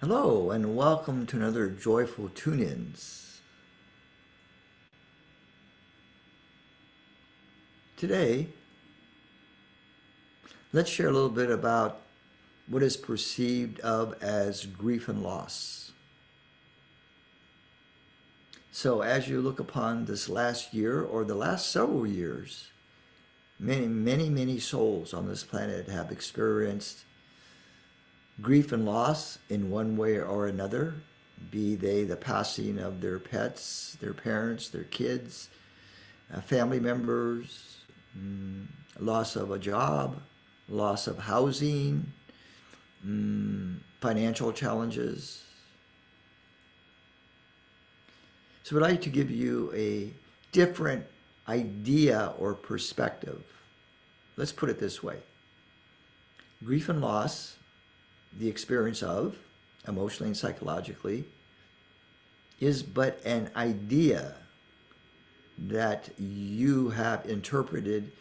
Hello and welcome to another Joyful Tune-Ins. Today, let's share a little bit about what is perceived of as grief and loss. So as you look upon this last year or the last several years, many souls on this planet have experienced grief and loss in one way or another, be they the passing of their pets, their parents, their kids, family members, loss of a job, loss of housing, financial challenges. So I'd like to give you a different idea or perspective. Let's put it this way. Grief and loss, the experience of, emotionally and psychologically, is but an idea that you have interpreted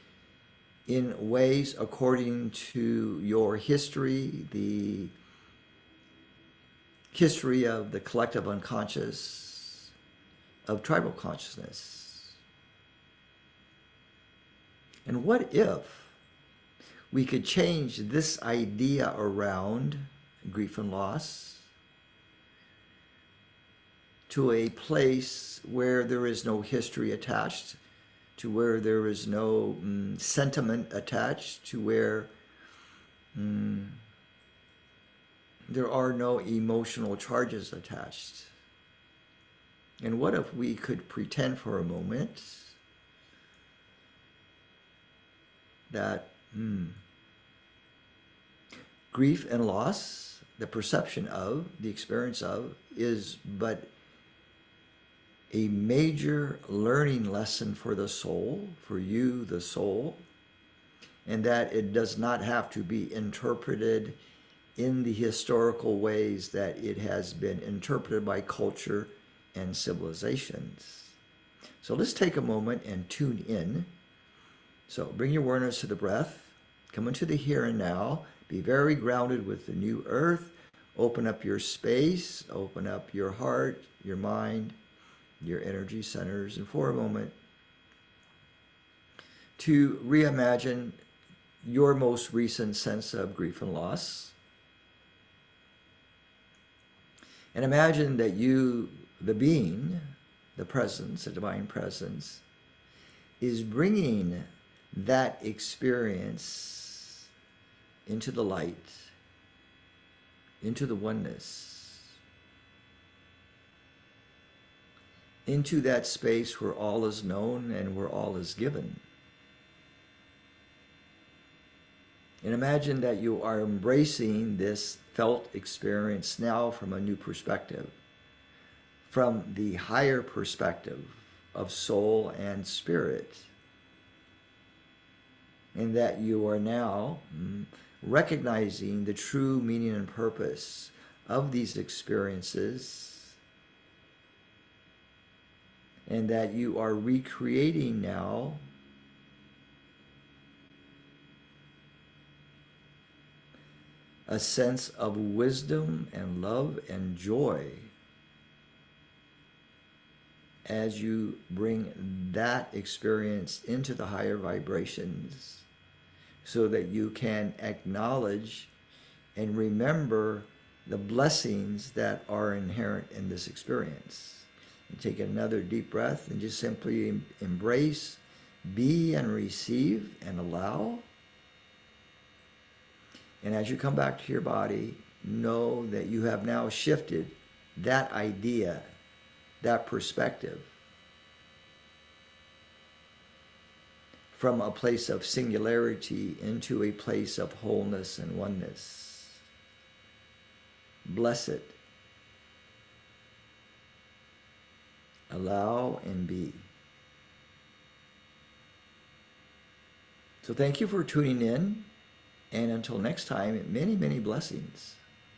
in ways according to your history, the history of the collective unconscious, of tribal consciousness. And what if we could change this idea around grief and loss to a place where there is no history attached, to where there is no sentiment attached, to where there are no emotional charges attached. And what if we could pretend for a moment that grief and loss, the perception of, the experience of, is but a major learning lesson for the soul, for you, the soul, and that it does not have to be interpreted in the historical ways that it has been interpreted by culture and civilizations. So let's take a moment and tune in. So bring your awareness to the breath, come into the here and now, be very grounded with the new earth, open up your space, open up your heart, your mind, your energy centers, and for a moment to reimagine your most recent sense of grief and loss. And imagine that you, the being, the presence, the divine presence, is bringing that experience into the light, into the oneness, into that space where all is known and where all is given. And imagine that you are embracing this felt experience now from a new perspective, from the higher perspective of soul and spirit. And that you are now recognizing the true meaning and purpose of these experiences, and that you are recreating now a sense of wisdom and love and joy as you bring that experience into the higher vibrations, so that you can acknowledge and remember the blessings that are inherent in this experience. And take another deep breath and just simply embrace, be and receive and allow. And as you come back to your body, know that you have now shifted that idea, that perspective, from a place of singularity into a place of wholeness and oneness. Bless it. Allow and be. So thank you for tuning in, and until next time, many blessings.